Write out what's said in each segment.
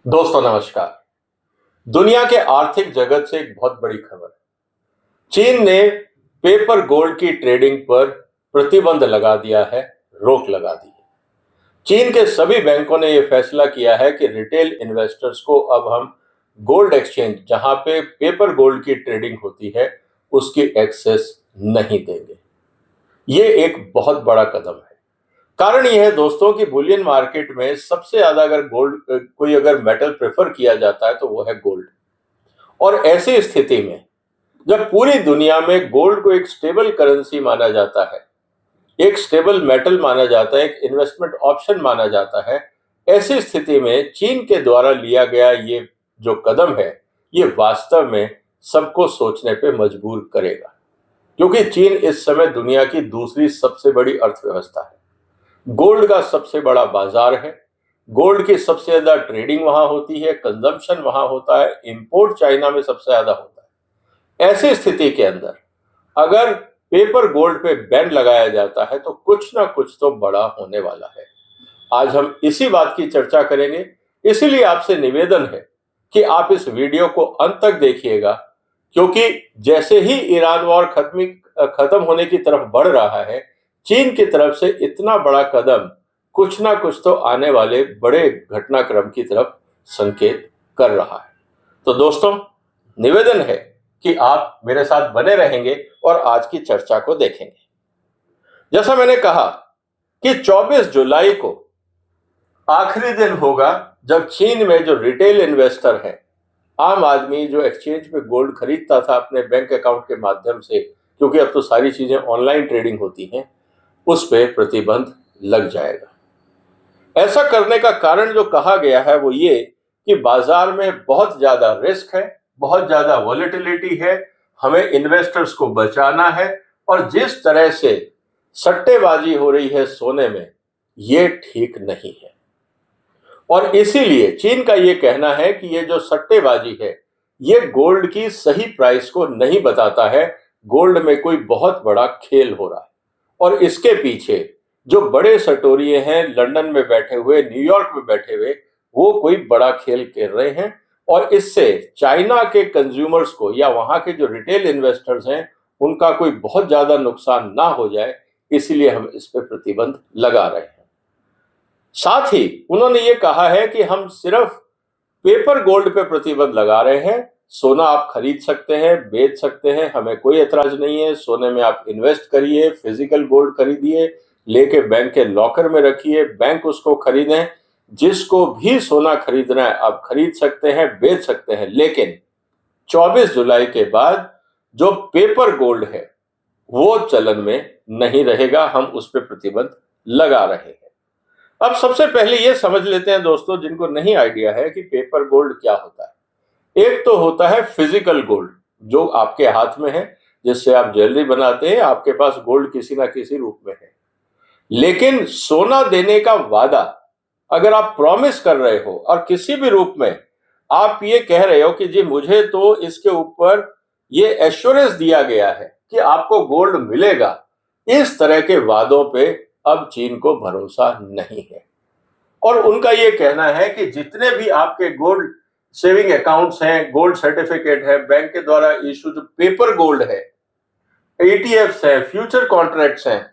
दोस्तों नमस्कार। दुनिया के आर्थिक जगत से एक बहुत बड़ी खबर। चीन ने पेपर गोल्ड की ट्रेडिंग पर प्रतिबंध लगा दिया है, रोक लगा दी है। चीन के सभी बैंकों ने यह फैसला किया है कि रिटेल इन्वेस्टर्स को अब हम गोल्ड एक्सचेंज जहां पे पेपर गोल्ड की ट्रेडिंग होती है उसकी एक्सेस नहीं देंगे। ये एक बहुत बड़ा कदम है। कारण यह है दोस्तों कि बुलियन मार्केट में सबसे ज्यादा अगर कोई अगर मेटल प्रेफर किया जाता है तो वो है गोल्ड। और ऐसी स्थिति में जब पूरी दुनिया में गोल्ड को एक स्टेबल करेंसी माना जाता है, एक स्टेबल मेटल माना जाता है, एक इन्वेस्टमेंट ऑप्शन माना जाता है, ऐसी स्थिति में चीन के द्वारा लिया गया ये जो कदम है, ये वास्तव में सबको सोचने पे मजबूर करेगा। क्योंकि चीन इस समय दुनिया की दूसरी सबसे बड़ी अर्थव्यवस्था है, गोल्ड का सबसे बड़ा बाजार है, गोल्ड की सबसे ज्यादा ट्रेडिंग वहां होती है, कंजम्पशन वहां होता है, इंपोर्ट चाइना में सबसे ज्यादा होता है। ऐसी स्थिति के अंदर अगर पेपर गोल्ड पे बैन लगाया जाता है तो कुछ ना कुछ तो बड़ा होने वाला है। आज हम इसी बात की चर्चा करेंगे। इसीलिए आपसे निवेदन है कि आप इस वीडियो को अंत तक देखिएगा, क्योंकि जैसे ही ईरान वॉर खत्म होने की तरफ बढ़ रहा है, चीन की तरफ से इतना बड़ा कदम कुछ ना कुछ तो आने वाले बड़े घटनाक्रम की तरफ संकेत कर रहा है। तो दोस्तों, निवेदन है कि आप मेरे साथ बने रहेंगे और आज की चर्चा को देखेंगे। जैसा मैंने कहा कि 24 जुलाई को आखिरी दिन होगा जब चीन में जो रिटेल इन्वेस्टर है, आम आदमी जो एक्सचेंज पे गोल्ड खरीदता था अपने बैंक अकाउंट के माध्यम से, क्योंकि अब तो सारी चीजें ऑनलाइन ट्रेडिंग होती हैं, उस पे प्रतिबंध लग जाएगा। ऐसा करने का कारण जो कहा गया है वो ये कि बाजार में बहुत ज्यादा रिस्क है, बहुत ज्यादा वॉलेटिलिटी है, हमें इन्वेस्टर्स को बचाना है, और जिस तरह से सट्टेबाजी हो रही है सोने में, ये ठीक नहीं है। और इसीलिए चीन का ये कहना है कि ये जो सट्टेबाजी है, ये गोल्ड की सही प्राइस को नहीं बताता है। गोल्ड में कोई बहुत बड़ा खेल हो रहा है और इसके पीछे जो बड़े सटोरिये हैं, लंदन में बैठे हुए, न्यूयॉर्क में बैठे हुए, वो कोई बड़ा खेल खेल रहे हैं। और इससे चाइना के कंज्यूमर्स को या वहां के जो रिटेल इन्वेस्टर्स हैं उनका कोई बहुत ज्यादा नुकसान ना हो जाए, इसलिए हम इस पर प्रतिबंध लगा रहे हैं। साथ ही उन्होंने ये कहा है कि हम सिर्फ पेपर गोल्ड पे प्रतिबंध लगा रहे हैं। सोना आप खरीद सकते हैं, बेच सकते हैं, हमें कोई एतराज नहीं है। सोने में आप इन्वेस्ट करिए, फिजिकल गोल्ड खरीदिए, लेके बैंक के लॉकर में रखिए, बैंक उसको खरीदें। जिसको भी सोना खरीदना है आप खरीद सकते हैं, बेच सकते हैं, लेकिन 24 जुलाई के बाद जो पेपर गोल्ड है वो चलन में नहीं रहेगा। हम उस पर प्रतिबंध लगा रहे हैं। अब सबसे पहले ये समझ लेते हैं दोस्तों, जिनको नहीं आइडिया है, कि पेपर गोल्ड क्या होता है। एक तो होता है फिजिकल गोल्ड, जो आपके हाथ में है, जिससे आप ज्वेलरी बनाते हैं, आपके पास गोल्ड किसी ना किसी रूप में है। लेकिन सोना देने का वादा अगर आप प्रॉमिस कर रहे हो और किसी भी रूप में आप ये कह रहे हो कि जी मुझे तो इसके ऊपर ये एश्योरेंस दिया गया है कि आपको गोल्ड मिलेगा, इस तरह के वादों पे अब चीन को भरोसा नहीं है। और उनका ये कहना है कि जितने भी आपके गोल्ड सेविंग अकाउंट्स हैं, गोल्ड सर्टिफिकेट है, बैंक के द्वारा इशू जो पेपर गोल्ड है, ईटीएफ्स है, फ्यूचर कॉन्ट्रैक्ट्स हैं,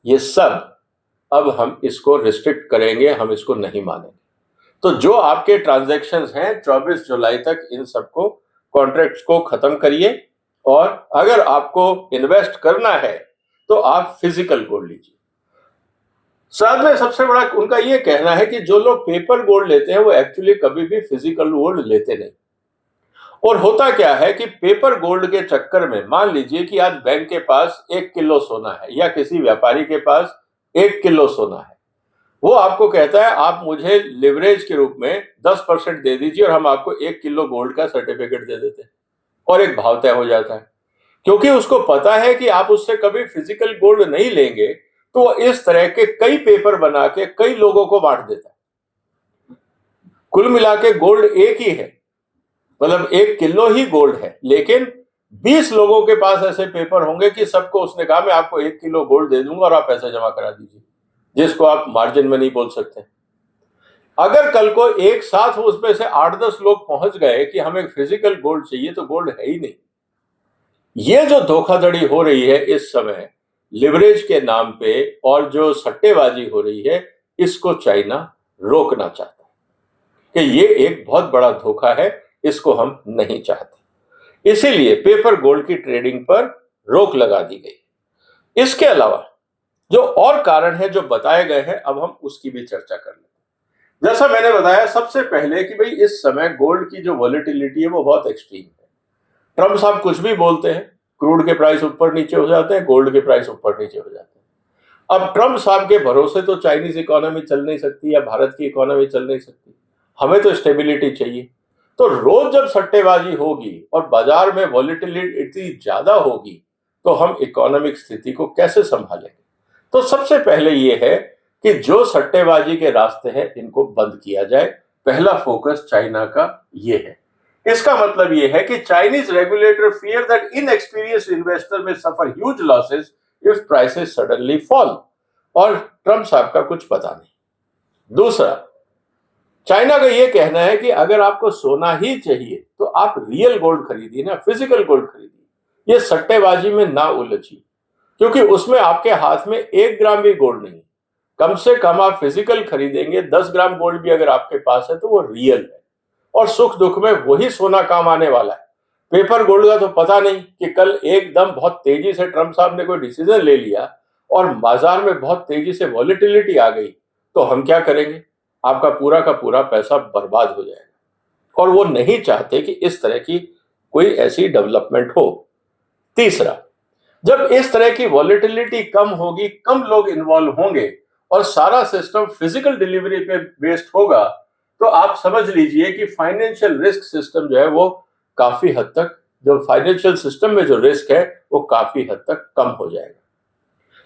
ये सब अब हम इसको रिस्ट्रिक्ट करेंगे, हम इसको नहीं मानेंगे। तो जो आपके ट्रांजैक्शंस हैं 24 जुलाई तक इन सबको कॉन्ट्रैक्ट्स को खत्म करिए, और अगर आपको इन्वेस्ट करना है तो आप फिजिकल गोल्ड लीजिए। साथ में सबसे बड़ा उनका ये कहना है कि जो लोग पेपर गोल्ड लेते हैं वो एक्चुअली कभी भी फिजिकल गोल्ड लेते नहीं। और होता क्या है कि पेपर गोल्ड के चक्कर में मान लीजिए कि आज बैंक के पास 1 किलो सोना है या किसी व्यापारी के पास 1 किलो सोना है, वो आपको कहता है आप मुझे लिवरेज के रूप में 10% दे दीजिए और हम आपको 1 किलो गोल्ड का सर्टिफिकेट दे देते हैं, और एक भाव तय हो जाता है। क्योंकि उसको पता है कि आप उससे कभी फिजिकल गोल्ड नहीं लेंगे, तो वो इस तरह के कई पेपर बना के कई लोगों को बांट देता है। कुल मिला के गोल्ड एक ही है, मतलब 1 किलो ही गोल्ड है, लेकिन 20 लोगों के पास ऐसे पेपर होंगे कि सबको उसने कहा मैं आपको 1 किलो गोल्ड दे दूंगा और आप पैसा जमा करा दीजिए, जिसको आप मार्जिन में नहीं बोल सकते। अगर कल को एक साथ उसमें से 8-10 लोग पहुंच गए कि हमें फिजिकल गोल्ड चाहिए, तो गोल्ड है ही नहीं। ये जो धोखाधड़ी हो रही है इस समय लिवरेज के नाम पे और जो सट्टेबाजी हो रही है, इसको चाइना रोकना चाहता है कि ये एक बहुत बड़ा धोखा है, इसको हम नहीं चाहते। इसीलिए पेपर गोल्ड की ट्रेडिंग पर रोक लगा दी गई। इसके अलावा जो और कारण है जो बताए गए हैं, अब हम उसकी भी चर्चा कर लेते हैं। जैसा मैंने बताया सबसे पहले कि भाई इस समय गोल्ड की जो वॉलेटिलिटी है वो बहुत एक्सट्रीम है। ट्रम्प साहब कुछ भी बोलते हैं, क्रूड के प्राइस ऊपर नीचे हो जाते हैं, गोल्ड के प्राइस ऊपर नीचे हो जाते हैं। अब ट्रम्प साहब के भरोसे तो चाइनीज इकोनॉमी चल नहीं सकती या भारत की इकोनॉमी चल नहीं सकती, हमें तो स्टेबिलिटी चाहिए। तो रोज जब सट्टेबाजी होगी और बाजार में वॉलेटिलिटी इतनी ज्यादा होगी, तो हम इकोनॉमिक स्थिति को कैसे संभालेंगे? तो सबसे पहले यह है कि जो सट्टेबाजी के रास्ते हैं इनको बंद किया जाए। पहला फोकस चाइना का ये है। इसका मतलब यह है कि Chinese regulator fear that inexperienced investor may suffer huge losses if prices suddenly fall, और ट्रम्प साहब का कुछ पता नहीं। दूसरा, चाइना का यह कहना है कि अगर आपको सोना ही चाहिए तो आप रियल गोल्ड खरीदिए ना, फिजिकल गोल्ड खरीदिए। ये सट्टेबाजी में ना उलझिए, क्योंकि उसमें आपके हाथ में 1 ग्राम भी गोल्ड नहीं। कम से कम आप फिजिकल खरीदेंगे, 10 ग्राम गोल्ड भी अगर आपके पास है तो वो रियल है, और सुख दुख में वही सोना काम आने वाला है। पेपर गोल्ड का तो पता नहीं कि कल एकदम बहुत तेजी से ट्रम्प साहब ने कोई डिसीजन ले लिया और बाजार में बहुत तेजी से वॉलेटिलिटी आ गई, तो हम क्या करेंगे? आपका पूरा का पूरा पैसा बर्बाद हो जाएगा, और वो नहीं चाहते कि इस तरह की कोई ऐसी डेवलपमेंट हो। तीसरा, जब इस तरह की वॉलेटिलिटी कम होगी, कम लोग इन्वॉल्व होंगे और सारा सिस्टम फिजिकल डिलीवरी पे बेस्ड होगा, तो आप समझ लीजिए कि फाइनेंशियल रिस्क सिस्टम जो है वो काफी हद तक, जो फाइनेंशियल सिस्टम में जो रिस्क है वो काफी हद तक कम हो जाएगा।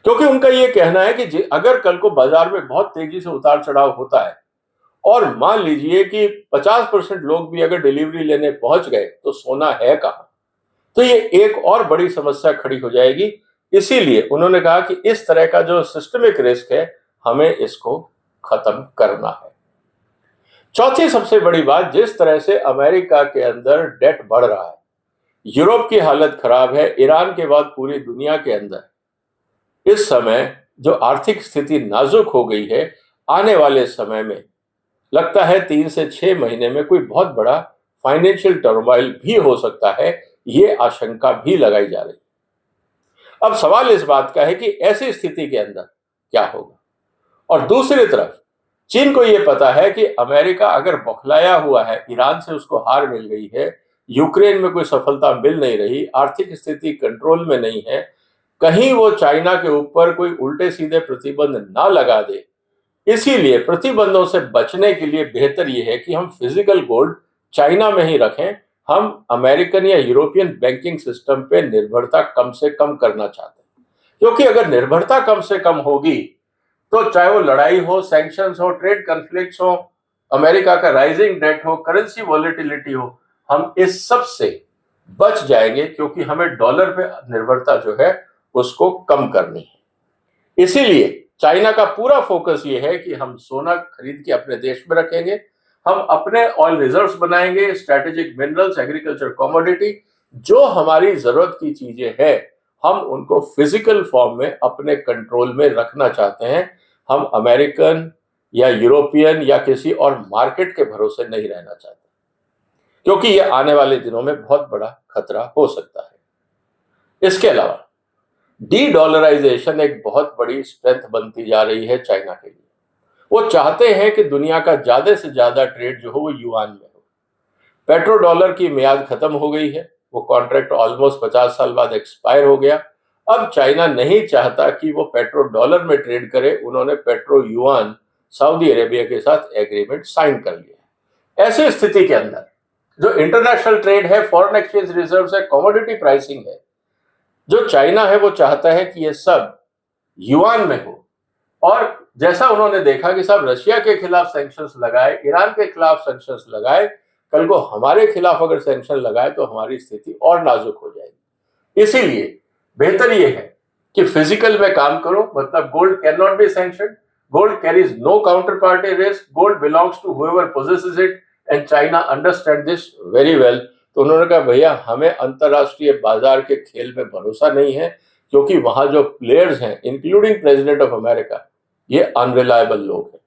क्योंकि उनका ये कहना है कि अगर कल को बाजार में बहुत तेजी से उतार चढ़ाव होता है और मान लीजिए कि 50% लोग भी अगर डिलीवरी लेने पहुंच गए, तो सोना है कहां? तो ये एक और बड़ी समस्या खड़ी हो जाएगी। इसीलिए उन्होंने कहा कि इस तरह का जो सिस्टमिक रिस्क है, हमें इसको खत्म करना है। चौथी सबसे बड़ी बात, जिस तरह से अमेरिका के अंदर डेट बढ़ रहा है, यूरोप की हालत खराब है, ईरान के बाद पूरी दुनिया के अंदर इस समय जो आर्थिक स्थिति नाजुक हो गई है, आने वाले समय में लगता है 3 से 6 महीने में कोई बहुत बड़ा फाइनेंशियल टर्मोइल भी हो सकता है, ये आशंका भी लगाई जा रही है। अब सवाल इस बात का है कि ऐसी स्थिति के अंदर क्या होगा? और दूसरी तरफ चीन को यह पता है कि अमेरिका अगर बौखलाया हुआ है, ईरान से उसको हार मिल गई है, यूक्रेन में कोई सफलता मिल नहीं रही, आर्थिक स्थिति कंट्रोल में नहीं है, कहीं वो चाइना के ऊपर कोई उल्टे सीधे प्रतिबंध ना लगा दे। इसीलिए प्रतिबंधों से बचने के लिए बेहतर यह है कि हम फिजिकल गोल्ड चाइना में ही रखें। हम अमेरिकन या यूरोपियन बैंकिंग सिस्टम पे निर्भरता कम से कम करना चाहते हैं, क्योंकि अगर निर्भरता कम से कम होगी तो चाहे वो लड़ाई हो, सैंक्शंस हो, ट्रेड कॉन्फ्लिक्ट्स हो, अमेरिका का राइजिंग डेट हो, करेंसी वॉलेटिलिटी हो, हम इस सब से बच जाएंगे, क्योंकि हमें डॉलर पे निर्भरता जो है उसको कम करनी है। इसीलिए चाइना का पूरा फोकस ये है कि हम सोना खरीद के अपने देश में रखेंगे, हम अपने ऑयल रिजर्व्स बनाएंगे, स्ट्रेटेजिक मिनरल्स, एग्रीकल्चर कमोडिटी, जो हमारी जरूरत की चीजें हैं, हम उनको फिजिकल फॉर्म में अपने कंट्रोल में रखना चाहते हैं। हम अमेरिकन या यूरोपियन या किसी और मार्केट के भरोसे नहीं रहना चाहते, क्योंकि यह आने वाले दिनों में बहुत बड़ा खतरा हो सकता है। इसके अलावा डी डॉलराइजेशन एक बहुत बड़ी स्ट्रेंथ बनती जा रही है चाइना के लिए। वो चाहते हैं कि दुनिया का ज्यादा से ज्यादा ट्रेड जो हो वो युआन में हो। पेट्रो डॉलर की मियाद खत्म हो गई है, वो कॉन्ट्रैक्ट ऑलमोस्ट 50 साल बाद एक्सपायर हो गया। अब चाइना नहीं चाहता कि वो पेट्रो डॉलर में ट्रेड करे। उन्होंने पेट्रो युआन सऊदी अरेबिया के साथ एग्रीमेंट साइन कर लिया है। ऐसी स्थिति के अंदर जो इंटरनेशनल ट्रेड है, फॉरेन एक्सचेंज रिजर्व्स है, कमोडिटी प्राइसिंग है, जो चाइना है वो चाहता है कि ये सब युआन में हो। और जैसा उन्होंने देखा कि साहब रशिया के खिलाफ सैंक्शंस लगाए, ईरान के खिलाफ सैंक्शंस लगाए, कल को हमारे खिलाफ अगर सैंक्शन लगाए तो हमारी स्थिति और नाजुक हो जाएगी। इसीलिए बेहतर यह है कि फिजिकल में काम करो, मतलब gold can not be sanction, Gold carries no counterparty risk. Gold belongs to whoever possesses it, and China understands this very well. तो उन्होंने कहा भैया हमें अंतरराष्ट्रीय बाजार के खेल में भरोसा नहीं है, क्योंकि वहां जो प्लेयर्स हैं इंक्लूडिंग प्रेसिडेंट ऑफ अमेरिका, ये अनरिलायबल लोग हैं।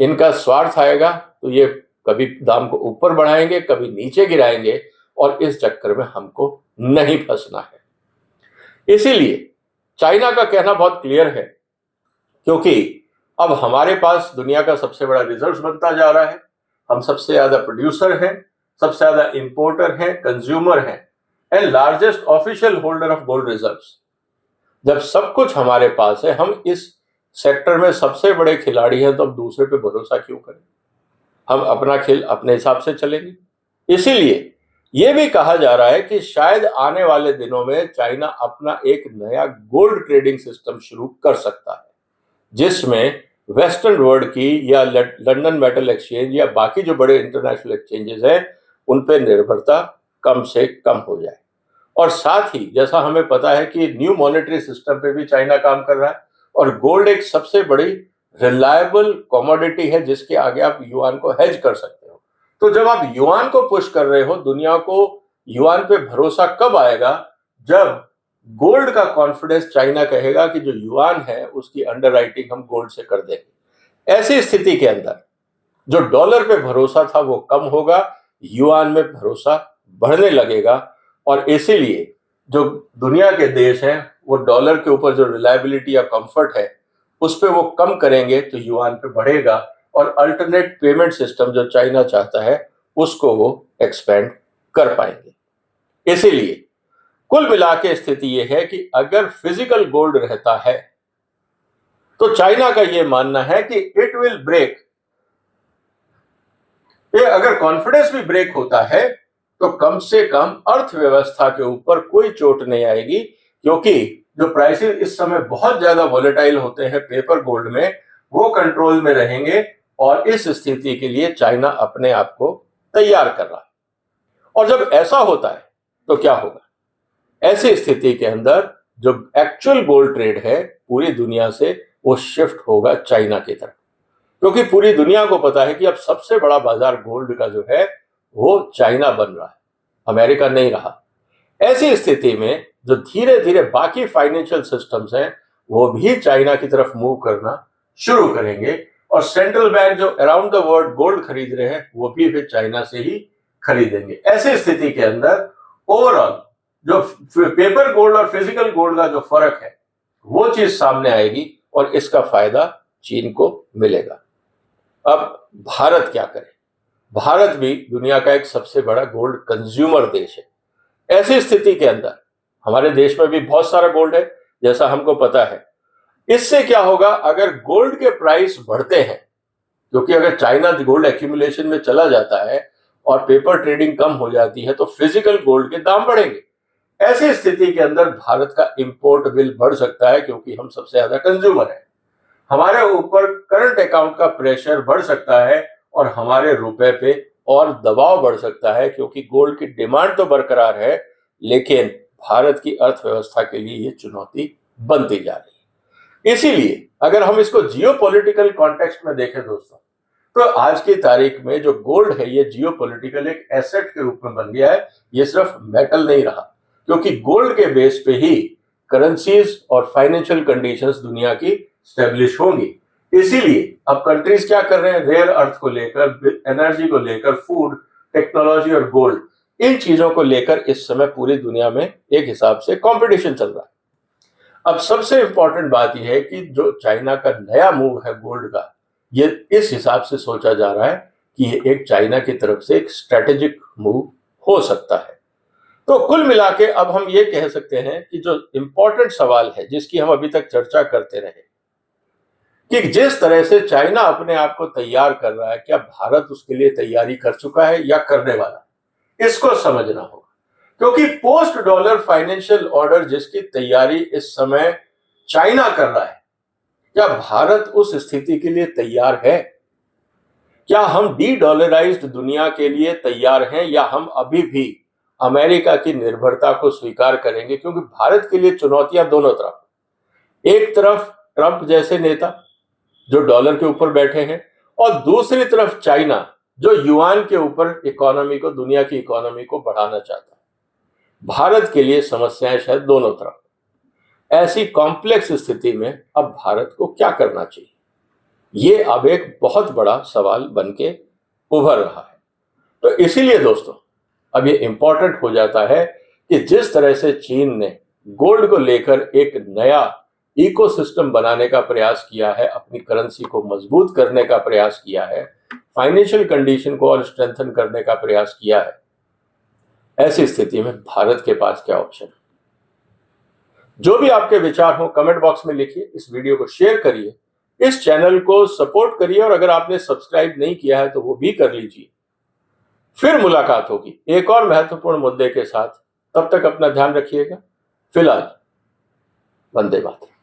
इनका स्वार्थ आएगा तो ये कभी दाम को ऊपर बढ़ाएंगे, कभी नीचे गिराएंगे, और इस चक्कर में हमको नहीं फंसना है। इसीलिए चाइना का कहना बहुत क्लियर है, क्योंकि अब हमारे पास दुनिया का सबसे बड़ा रिजर्व बनता जा रहा है, हम सबसे ज्यादा प्रोड्यूसर हैं, सबसे ज्यादा इंपोर्टर हैं, कंज्यूमर हैं, and largest official holder of gold reserves. जब सब कुछ हमारे पास है, हम इस सेक्टर में सबसे बड़े खिलाड़ी हैं, तो हम दूसरे पे भरोसा क्यों करें? हम अपना खेल अपने हिसाब से चलेंगे। इसीलिए यह भी कहा जा रहा है कि शायद आने वाले दिनों में चाइना अपना एक नया गोल्ड ट्रेडिंग सिस्टम शुरू कर सकता है, जिसमें वेस्टर्न वर्ल्ड की या लंदन मेटल एक्सचेंज या बाकी जो बड़े इंटरनेशनल एक्सचेंजेस हैं उन पर निर्भरता कम से कम हो जाए। और साथ ही जैसा हमें पता है कि न्यू मॉनेटरी सिस्टम पे भी चाइना काम कर रहा है, और गोल्ड एक सबसे बड़ी रिलायबल कमोडिटी है जिसके आगे आप युआन को हेज कर सकते हो। तो जब आप युआन को पुश कर रहे हो, दुनिया को युआन पे भरोसा कब आएगा? जब गोल्ड का कॉन्फिडेंस चाइना कहेगा कि जो युआन है उसकी अंडरराइटिंग हम गोल्ड से कर देंगे। ऐसी स्थिति के अंदर जो डॉलर पे भरोसा था वो कम होगा, युआन में भरोसा बढ़ने लगेगा, और इसीलिए जो दुनिया के देश हैं वो डॉलर के ऊपर जो रिलायबिलिटी या कंफर्ट है उस पर वो कम करेंगे तो युआन पे बढ़ेगा, और अल्टरनेट पेमेंट सिस्टम जो चाइना चाहता है उसको वो एक्सपेंड कर पाएंगे। इसीलिए कुल मिला के स्थिति यह है कि अगर फिजिकल गोल्ड रहता है तो चाइना का यह मानना है कि इट विल ब्रेक। ये अगर कॉन्फिडेंस भी ब्रेक होता है तो कम से कम अर्थव्यवस्था के ऊपर कोई चोट नहीं आएगी, क्योंकि जो प्राइसेस इस समय बहुत ज्यादा वॉलेटाइल होते हैं पेपर गोल्ड में, वो कंट्रोल में रहेंगे, और इस स्थिति के लिए चाइना अपने आप को तैयार कर रहा है। और जब ऐसा होता है तो क्या होगा? ऐसी स्थिति के अंदर जो एक्चुअल गोल्ड ट्रेड है पूरी दुनिया से वो शिफ्ट होगा चाइना की तरफ, क्योंकि पूरी दुनिया को पता है कि अब सबसे बड़ा बाजार गोल्ड का जो है वो चाइना बन रहा है, अमेरिका नहीं रहा। ऐसी स्थिति में जो धीरे धीरे बाकी फाइनेंशियल सिस्टम्स हैं वो भी चाइना की तरफ मूव करना शुरू करेंगे, और सेंट्रल बैंक जो अराउंड द वर्ल्ड गोल्ड खरीद रहे हैं वो भी फिर चाइना से ही खरीदेंगे। ऐसी स्थिति के अंदर ओवरऑल जो पेपर गोल्ड और फिजिकल गोल्ड का जो फर्क है वो चीज सामने आएगी, और इसका फायदा चीन को मिलेगा। अब भारत क्या करे? भारत भी दुनिया का एक सबसे बड़ा गोल्ड कंज्यूमर देश है। ऐसी स्थिति के अंदर हमारे देश में भी बहुत सारा गोल्ड है, जैसा हमको पता है। इससे क्या होगा अगर गोल्ड के प्राइस बढ़ते हैं? क्योंकि अगर चाइना गोल्ड एक्यूमुलेशन में चला जाता है और पेपर ट्रेडिंग कम हो जाती है तो फिजिकल गोल्ड के दाम बढ़ेंगे। ऐसी स्थिति के अंदर भारत का इंपोर्ट बिल बढ़ सकता है, क्योंकि हम सबसे ज्यादा कंज्यूमर हैं। हमारे ऊपर करंट अकाउंट का प्रेशर बढ़ सकता है, और हमारे रुपए पे और दबाव बढ़ सकता है, क्योंकि गोल्ड की डिमांड तो बरकरार है लेकिन भारत की अर्थव्यवस्था के लिए ये चुनौती बनती जा रही है। इसीलिए अगर हम इसको जियोपॉलिटिकल कॉन्टेक्स्ट में देखें दोस्तों, तो आज की तारीख में जो गोल्ड है ये जियोपॉलिटिकल एक एसेट के रूप में बन गया है। ये सिर्फ मेटल नहीं रहा, क्योंकि गोल्ड के बेस पे ही करेंसीज और फाइनेंशियल कंडीशंस दुनिया की स्टेब्लिश होंगी। इसीलिए अब कंट्रीज क्या कर रहे हैं? रेयर अर्थ को लेकर, एनर्जी को लेकर, फूड, टेक्नोलॉजी और गोल्ड, इन चीजों को लेकर इस समय पूरी दुनिया में एक हिसाब से कंपटीशन चल रहा है। अब सबसे इंपॉर्टेंट बात यह है कि जो चाइना का नया मूव है गोल्ड का, ये इस हिसाब से सोचा जा रहा है कि ये एक चाइना की तरफ से एक स्ट्रेटेजिक मूव हो सकता है। तो कुल मिला के अब हम ये कह सकते हैं कि जो इंपॉर्टेंट सवाल है जिसकी हम अभी तक चर्चा करते रहे, कि जिस तरह से चाइना अपने आप को तैयार कर रहा है, क्या भारत उसके लिए तैयारी कर चुका है या करने वाला, इसको समझना होगा। क्योंकि पोस्ट डॉलर फाइनेंशियल ऑर्डर जिसकी तैयारी इस समय चाइना कर रहा है, क्या भारत उस स्थिति के लिए तैयार है? क्या हम डी डॉलराइज्ड दुनिया के लिए तैयार हैं, या हम अभी भी अमेरिका की निर्भरता को स्वीकार करेंगे? क्योंकि भारत के लिए चुनौतियां दोनों तरफ, एक तरफ ट्रंप जैसे नेता जो डॉलर के ऊपर बैठे हैं, और दूसरी तरफ चाइना जो युआन के ऊपर इकोनॉमी को, दुनिया की इकोनॉमी को बढ़ाना चाहता है। भारत के लिए समस्याएं शायद दोनों तरफ। ऐसी कॉम्प्लेक्स स्थिति में अब भारत को क्या करना चाहिए, ये अब एक बहुत बड़ा सवाल बन के उभर रहा है। तो इसीलिए दोस्तों अब ये इंपॉर्टेंट हो जाता है कि जिस तरह से चीन ने गोल्ड को लेकर एक नया इकोसिस्टम बनाने का प्रयास किया है, अपनी करेंसी को मजबूत करने का प्रयास किया है, फाइनेंशियल कंडीशन को और स्ट्रेंथन करने का प्रयास किया है, ऐसी स्थिति में भारत के पास क्या ऑप्शन है? जो भी आपके विचार हो कमेंट बॉक्स में लिखिए, इस वीडियो को शेयर करिए, इस चैनल को सपोर्ट करिए, और अगर आपने सब्सक्राइब नहीं किया है तो वो भी कर लीजिए। फिर मुलाकात होगी एक और महत्वपूर्ण मुद्दे के साथ। तब तक अपना ध्यान रखिएगा। फिलहाल वंदे मातरम।